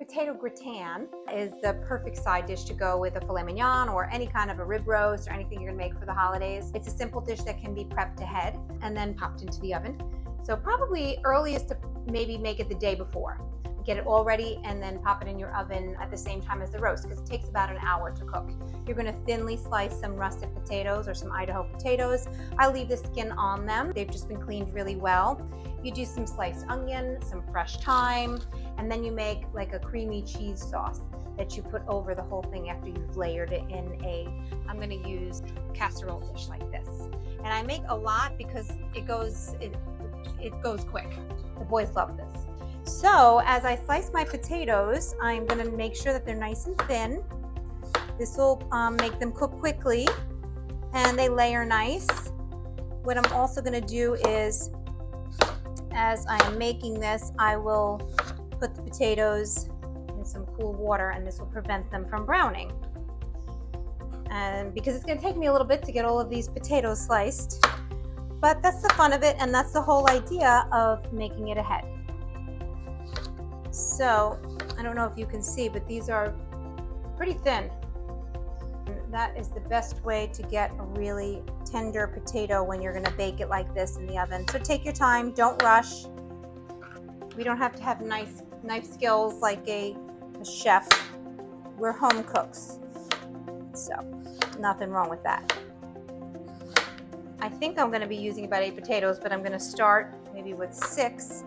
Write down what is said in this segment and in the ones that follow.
Potato gratin is the perfect side dish to go with a filet mignon or any kind of a rib roast or anything you're gonna make for the holidays. It's a simple dish that can be prepped ahead and then popped into the oven. So probably earliest to maybe make it the day before. Get it all ready and then pop it in your oven at the same time as the roast because it takes about an hour to cook. You're gonna thinly slice some russet potatoes or some Idaho potatoes. I leave the skin on them. They've just been cleaned really well. You do some sliced onion, some fresh thyme, and then you make like a creamy cheese sauce that you put over the whole thing after you've layered it in I'm gonna use a casserole dish like this. And I make a lot because it goes quick. The boys love this. So as I slice my potatoes, I'm gonna make sure that they're nice and thin. This will make them cook quickly and they layer nice. What I'm also gonna do is, as I am making this, I will put the potatoes in some cool water and this will prevent them from browning. And because it's gonna take me a little bit to get all of these potatoes sliced, but that's the fun of it and that's the whole idea of making it ahead. So, I don't know if you can see, but these are pretty thin. That is the best way to get a really tender potato when you're gonna bake it like this in the oven. So take your time, don't rush. We don't have to have nice knife skills like a chef. We're home cooks. So, nothing wrong with that. I think I'm gonna be using about 8 potatoes, but I'm gonna start maybe with 6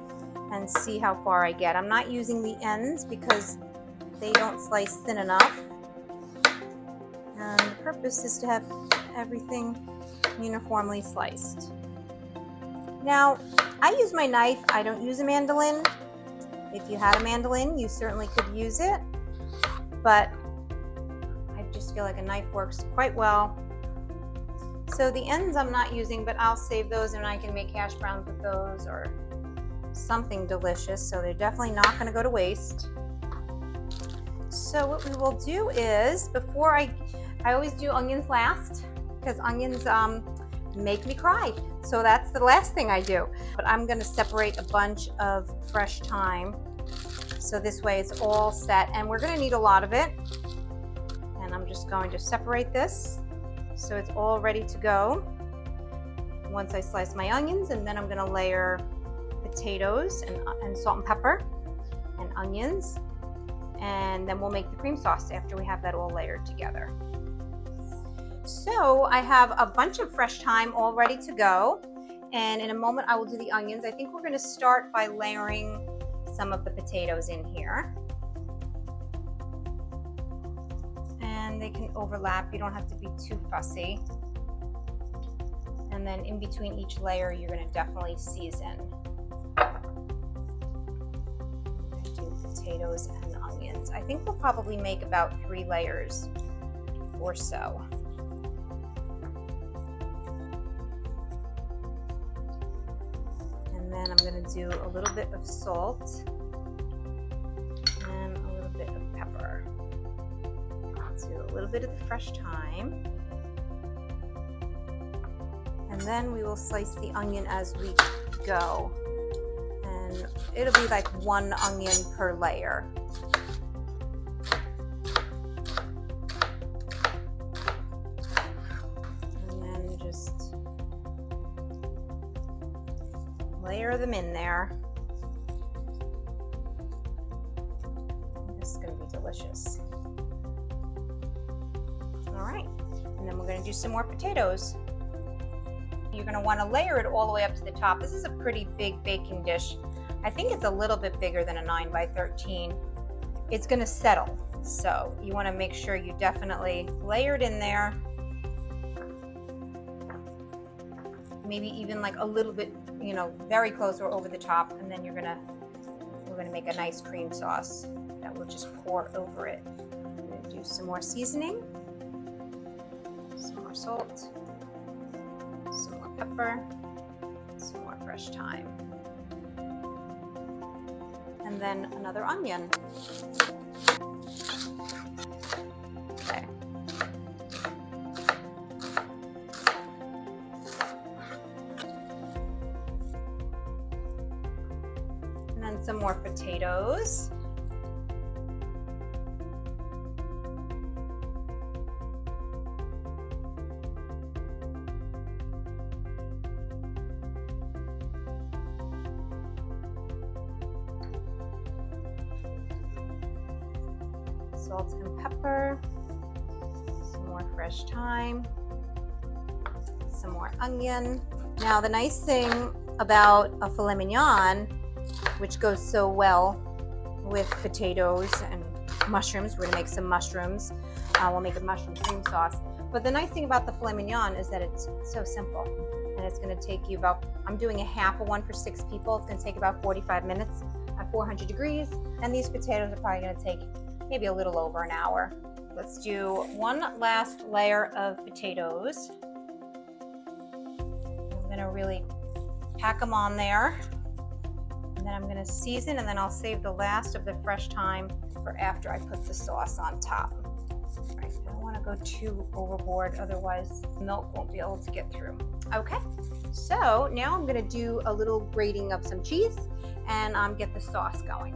and see how far I get. I'm not using the ends because they don't slice thin enough. And the purpose is to have everything uniformly sliced. Now, I use my knife. I don't use a mandolin. If you had a mandolin, you certainly could use it. But I just feel like a knife works quite well. So the ends I'm not using, but I'll save those and I can make hash browns with those or something delicious. So they're definitely not going to go to waste. So what we will do is, before I always do onions last because onions make me cry. So that's the last thing I do. But I'm going to separate a bunch of fresh thyme. So this way it's all set and we're going to need a lot of it. And I'm just going to separate this so it's all ready to go. Once I slice my onions, and then I'm going to layer potatoes and salt and pepper and onions. And then we'll make the cream sauce after we have that all layered together. So I have a bunch of fresh thyme all ready to go. And in a moment I will do the onions. I think we're going to start by layering some of the potatoes in here. And they can overlap. You don't have to be too fussy. And then in between each layer you're going to definitely season. Potatoes and onions. I think we'll probably make about 3 layers or so. And then I'm going to do a little bit of salt and a little bit of pepper. I'll do a little bit of the fresh thyme. And then we will slice the onion as we go. And it'll be like 1 onion per layer. And then just layer them in there. This is going to be delicious. All right, and then we're going to do some more potatoes. You're going to want to layer it all the way up to the top. This is a pretty big baking dish. I think it's a little bit bigger than a 9 by 13. It's going to settle, so you want to make sure you definitely layer it in there. Maybe even like a little bit, you know, very close or over the top, and then we're going to make a nice cream sauce that we'll just pour over it. I'm going to do some more seasoning, some more salt, some more pepper, some more fresh thyme, and then another onion. Okay. And then some more potatoes. salt and pepper, some more fresh thyme, some more onion. Now the nice thing about a filet mignon, which goes so well with potatoes and mushrooms, we're gonna make some mushrooms. We'll make a mushroom cream sauce. But the nice thing about the filet mignon is that it's so simple, and it's gonna take you about, I'm doing a half of one for 6 people. It's gonna take about 45 minutes at 400 degrees. And these potatoes are probably gonna take maybe a little over an hour. Let's do one last layer of potatoes. I'm gonna really pack them on there. And then I'm gonna season, and then I'll save the last of the fresh thyme for after I put the sauce on top. Right, I don't wanna go too overboard, otherwise milk won't be able to get through. Okay, so now I'm gonna do a little grating of some cheese and get the sauce going.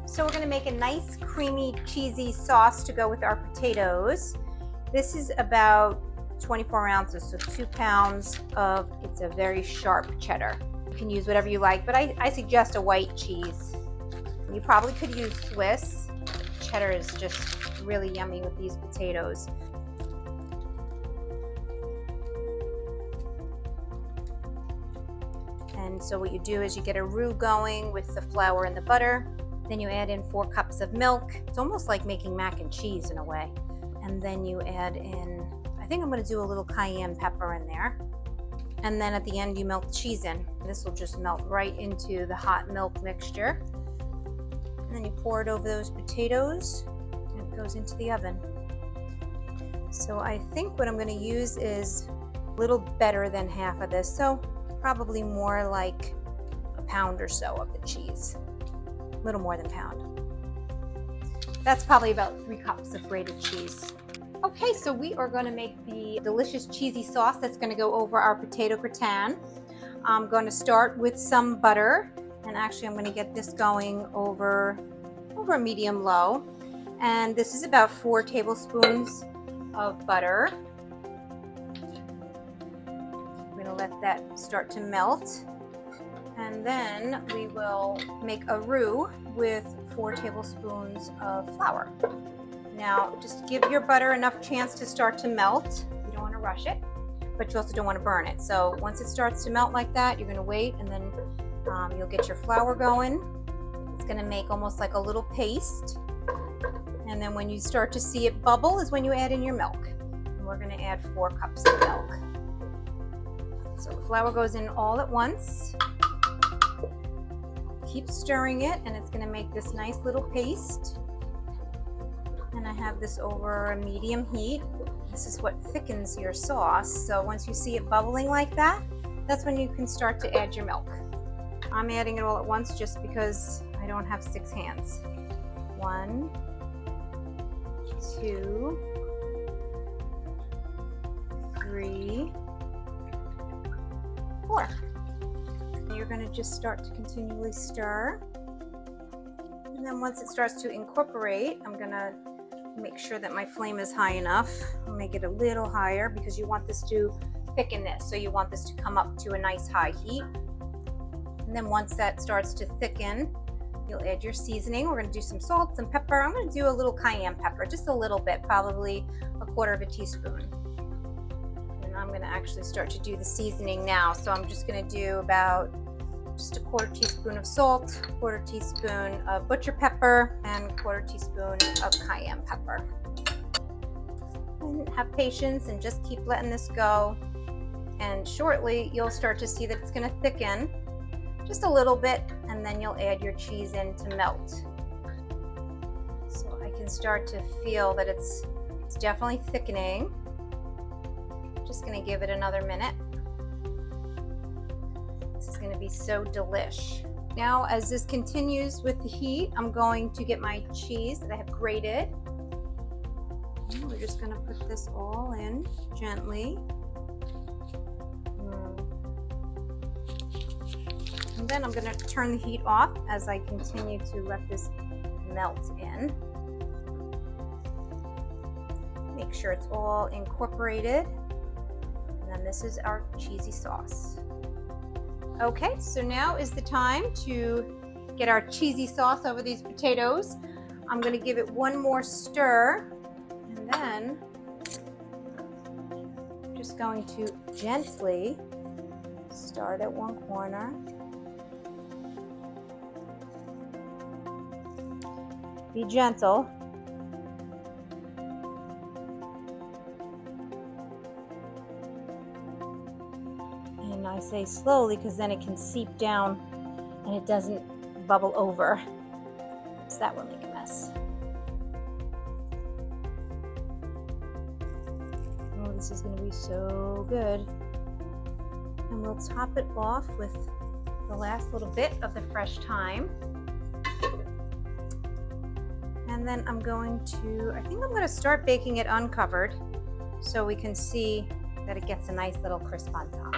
So we're gonna make a nice creamy cheesy sauce to go with our potatoes. This is about 24 ounces, so 2 pounds of, it's a very sharp cheddar. You can use whatever you like, but I suggest a white cheese. You probably could use Swiss. Cheddar is just really yummy with these potatoes. And so what you do is you get a roux going with the flour and the butter. Then you add in 4 cups of milk. It's almost like making mac and cheese in a way. And then you add in, I think I'm gonna do a little cayenne pepper in there. And then at the end you melt the cheese in. This will just melt right into the hot milk mixture. And then you pour it over those potatoes and it goes into the oven. So I think what I'm gonna use is a little better than half of this. So probably more like a pound or so of the cheese. A little more than a pound. That's probably about 3 cups of grated cheese. Okay, so we are going to make the delicious cheesy sauce that's going to go over our potato gratin. I'm going to start with some butter, and actually I'm going to get this going over a medium low. And this is about 4 tablespoons of butter. I'm going to let that start to melt. And then we will make a roux with 4 tablespoons of flour. Now, just give your butter enough chance to start to melt. You don't want to rush it, but you also don't want to burn it. So once it starts to melt like that, you're going to wait, and then you'll get your flour going. It's going to make almost like a little paste. And then when you start to see it bubble is when you add in your milk. And we're going to add 4 cups of milk. So the flour goes in all at once. Keep stirring it, and it's going to make this nice little paste. And I have this over a medium heat. This is what thickens your sauce. So once you see it bubbling like that, that's when you can start to add your milk. I'm adding it all at once just because I don't have 6 hands. 1, 2, 3, 4. You're going to just start to continually stir. And then once it starts to incorporate, I'm going to make sure that my flame is high enough. I'll make it a little higher because you want this to thicken this. So you want this to come up to a nice high heat. And then once that starts to thicken, you'll add your seasoning. We're going to do some salt, some pepper. I'm going to do a little cayenne pepper, just a little bit, probably 1/4 teaspoon. And I'm going to actually start to do the seasoning now. So I'm just going to do about just 1/4 teaspoon of salt, 1/4 teaspoon of butcher pepper, and 1/4 teaspoon of cayenne pepper. And have patience and just keep letting this go. And shortly you'll start to see that it's going to thicken just a little bit, and then you'll add your cheese in to melt. So I can start to feel that it's definitely thickening. Just going to give it another minute. This is going to be so delish. Now, as this continues with the heat, I'm going to get my cheese that I have grated. And we're just going to put this all in gently. And then I'm going to turn the heat off as I continue to let this melt in. Make sure it's all incorporated. And then this is our cheesy sauce. Okay, so now is the time to get our cheesy sauce over these potatoes. I'm going to give it one more stir, and then I'm just going to gently start at one corner. Be gentle. And I say slowly because then it can seep down and it doesn't bubble over. So that will make a mess. Oh, this is going to be so good. And we'll top it off with the last little bit of the fresh thyme. And then I'm going to, I think I'm going to start baking it uncovered so we can see that it gets a nice little crisp on top.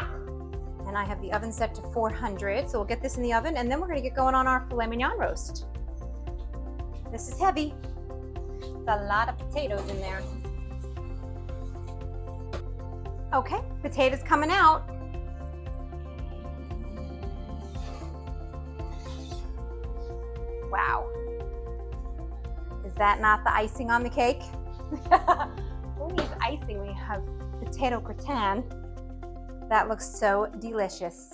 And I have the oven set to 400, so we'll get this in the oven and then we're going to get going on our filet mignon roast. This is heavy. It's a lot of potatoes in there. Okay, potatoes coming out. Wow. Is that not the icing on the cake? Who needs icing when you have potato gratin? That looks so delicious.